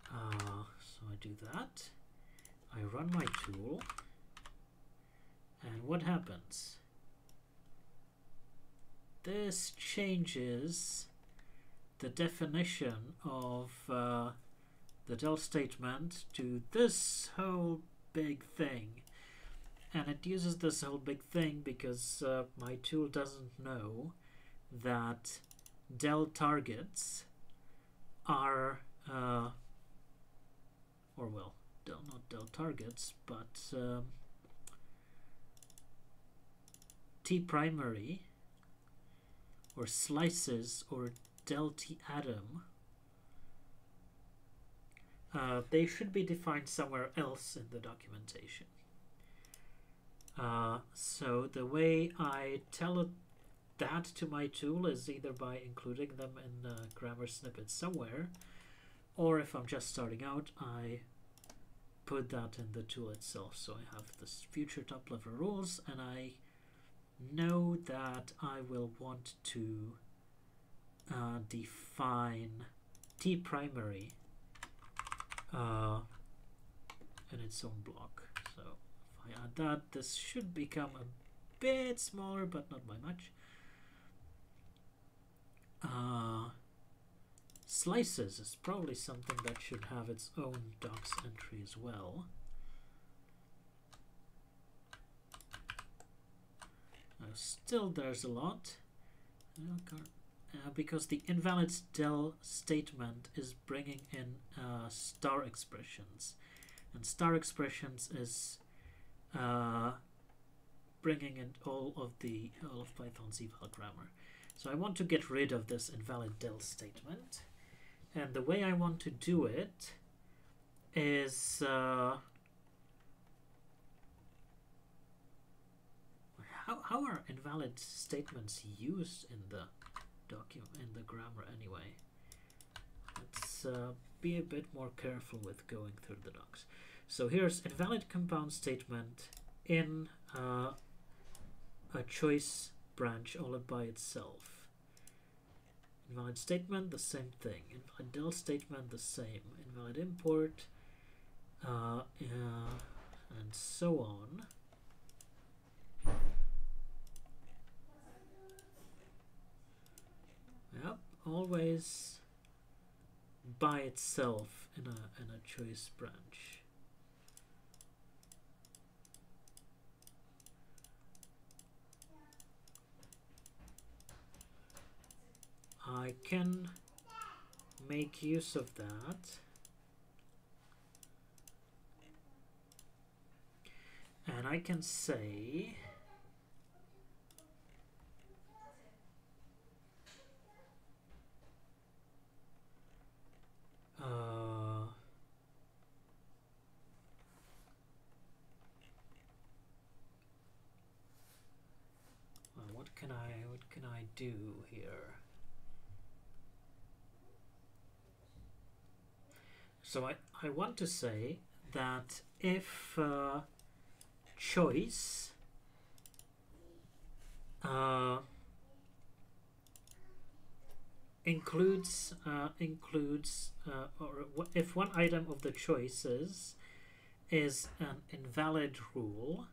So I do that. I run my tool, and what happens? This changes the definition of the del statement to this whole big thing. And it uses this whole big thing because my tool doesn't know that del targets are, or well, not del targets, but T primary or slices or del T atom, they should be defined somewhere else in the documentation. So the way I tell it that to my tool is either by including them in grammar snippets somewhere, or if I'm just starting out, I put that in the tool itself. So I have this future top level rules, and I know that I will want to define T primary in its own block. So if I add that, this should become a bit smaller, but not by much. Slices is probably something that should have its own docs entry as well. Still there's a lot, because the invalid del statement is bringing in star expressions, and star expressions is bringing in all of Python's eval grammar. So I want to get rid of this invalid del statement, and the way I want to do it is how are invalid statements used in the document, in the grammar anyway? Let's be a bit more careful with going through the docs. So here's invalid compound statement in a choice branch all by itself. Invalid statement, the same thing. Invalid del statement, the same. Invalid import, and so on. Yep, always by itself in a choice branch. I can make use of that, and I can say well, what can I do here? So I want to say that if choice includes or if one item of the choices is an invalid rule,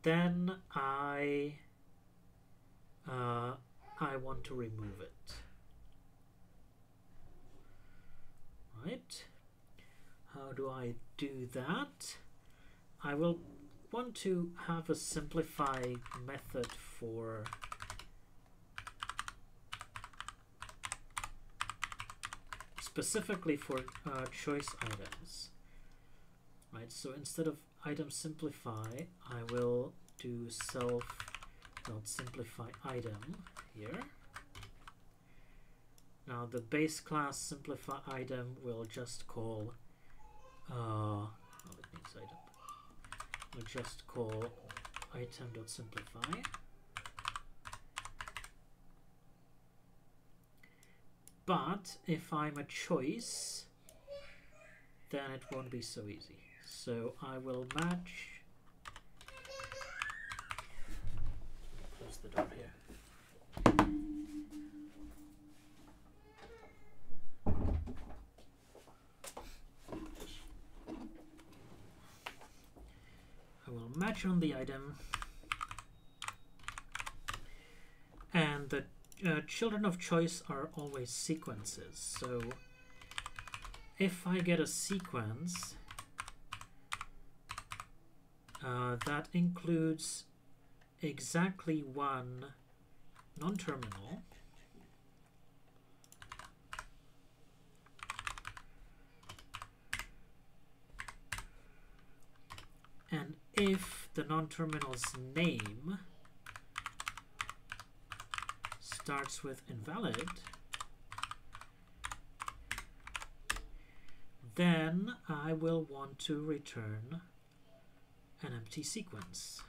then I want to remove it. Right? How do I do that? I will want to have a simplified method for specifically for choice items. Right? So instead of item simplify, I will do self.simplify item here. Now the base class simplify item will just call it needs item. We'll just call item.simplify. But if I'm a choice, then it won't be so easy. So I will match. Close the door here. match on the item, and the children of choice are always sequences. So if I get a sequence that includes exactly one non-terminal, and if the non-terminal's name starts with invalid, then I will want to return an empty sequence.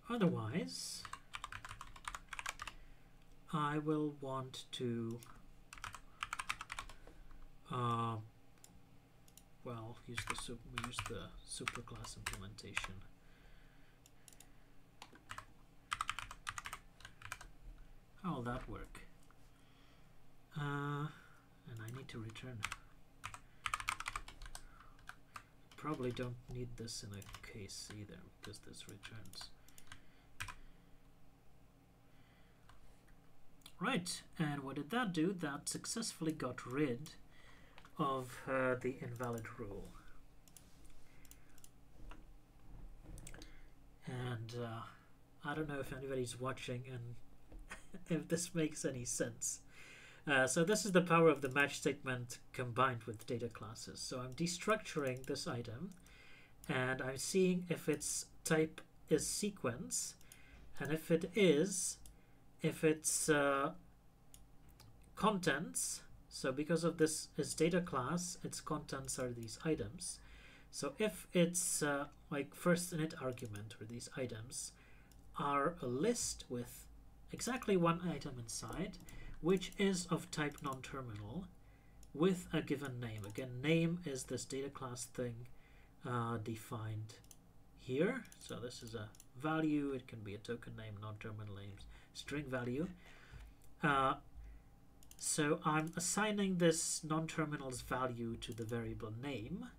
Otherwise, I will want to well, use the superclass implementation. How will that work? And I need to return. Probably don't need this in a case either, because this returns. Right, and what did that do? That successfully got rid of the invalid rule. And I don't know if anybody's watching and if this makes any sense. So this is the power of the match statement combined with data classes. So I'm destructuring this item, and I'm seeing if its type is sequence, and if it is, if it's contents. So because of this is data class, its contents are these items. So if it's like first init argument, or these items are a list with exactly one item inside, which is of type non-terminal with a given name. Again, name is this data class thing defined here. So this is a value. It can be a token name, non-terminal names, string value. So I'm assigning this non-terminal's value to the variable name,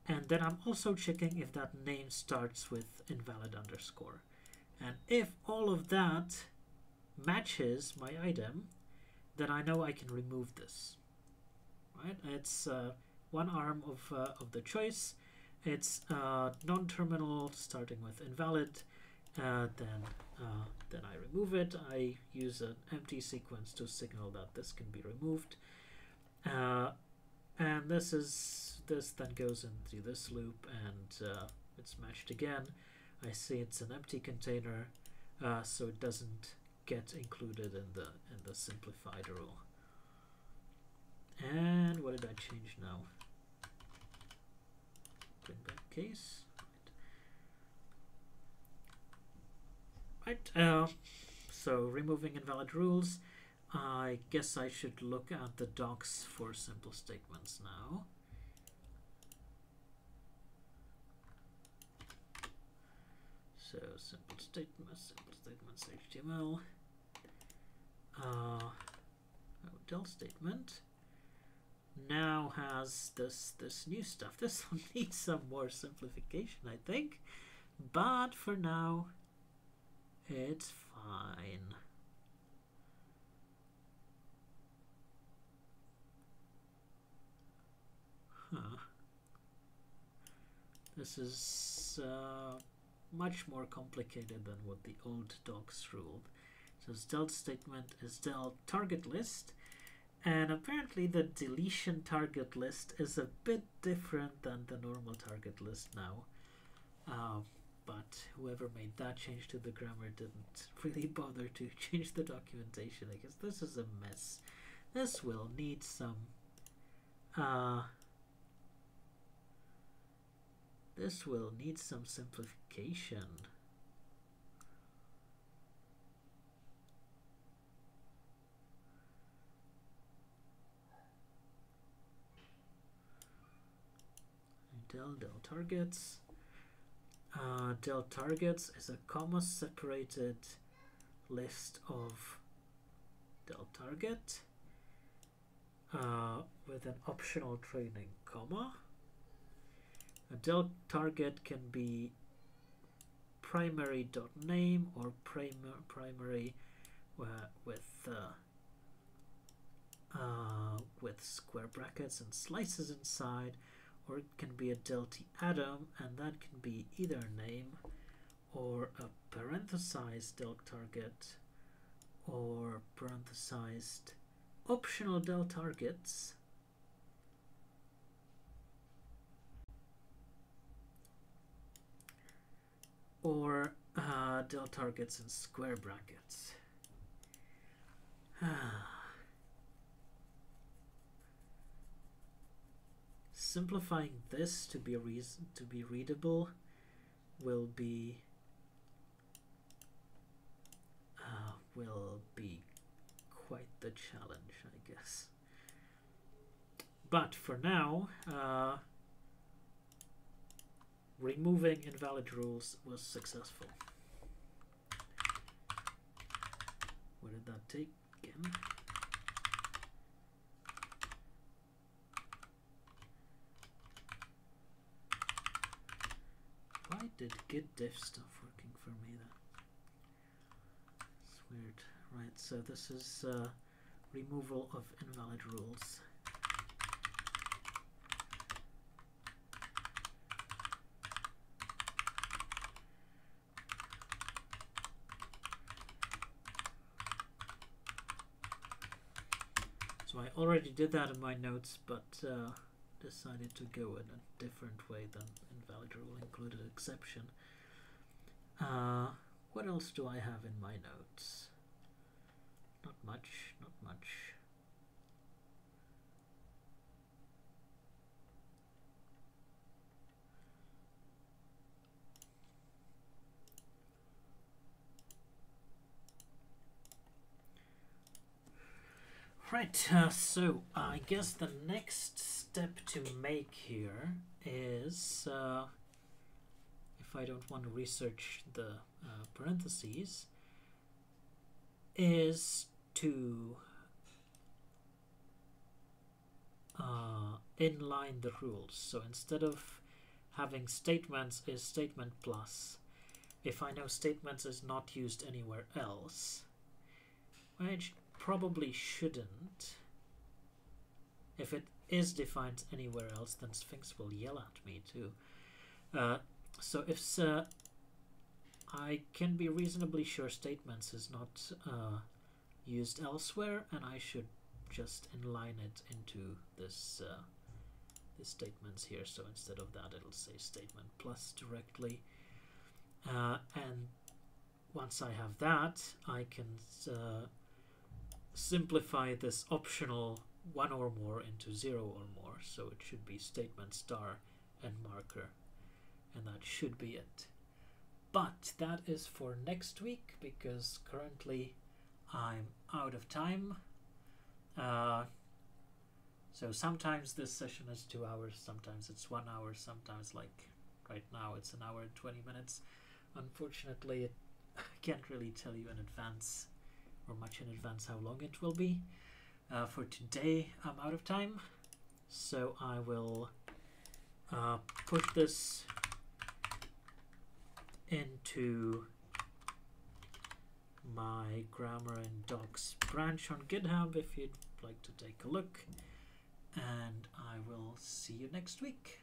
and then I'm also checking if that name starts with invalid underscore. And if all of that matches my item, then I know I can remove this. Right? It's one arm of the choice. It's non-terminal starting with invalid. Then I remove it. I use an empty sequence to signal that this can be removed. And this then goes into this loop, and it's matched again. I see it's an empty container, so it doesn't get included in the simplified rule. And what did I change now? Bring back case. Right. So removing invalid rules. I guess I should look at the docs for simple statements now. So simple statements HTML. Del statement now has this new stuff. This one needs some more simplification, I think, but for now it's fine. This is much more complicated than what the old docs ruled. So del statement is del target list, and apparently the deletion target list is a bit different than the normal target list now. But whoever made that change to the grammar didn't really bother to change the documentation. I guess this is a mess. This will need some simplification. Del targets. Del targets is a comma separated list of del target, with an optional training comma. A del target can be primary.name or primary with square brackets and slices inside, or it can be a delty atom, and that can be either name or a parenthesized del target or parenthesized optional del targets, or del targets in square brackets. Simplifying this to be readable will be quite the challenge, I guess. But for now, removing invalid rules was successful. What did that take again? Why did git diff stop working for me then? It's weird. Right, so this is removal of invalid rules. So I already did that in my notes, but decided to go in a different way than invalid rule included exception. What else do I have in my notes? Not much, not much. Right, so I guess the next step to make here is, if I don't want to research the parentheses, is to inline the rules. So instead of having statements is statement plus. If I know statements is not used anywhere else, which probably shouldn't. If it is defined anywhere else, then Sphinx will yell at me too. So if I can be reasonably sure statements is not used elsewhere, and I should just inline it into this statements here. So instead of that, it'll say statement plus directly. And once I have that, I can simplify this optional one or more into 0 or more, so it should be statement star and marker, and that should be it. But that is for next week, because currently I'm out of time. So sometimes this session is 2 hours, sometimes it's 1 hour, sometimes like right now it's an hour and 20 minutes. Unfortunately, I can't really tell you in advance or much in advance how long it will be. For today, I'm out of time, so I will put this into my grammar and docs branch on GitHub if you'd like to take a look, and I will see you next week.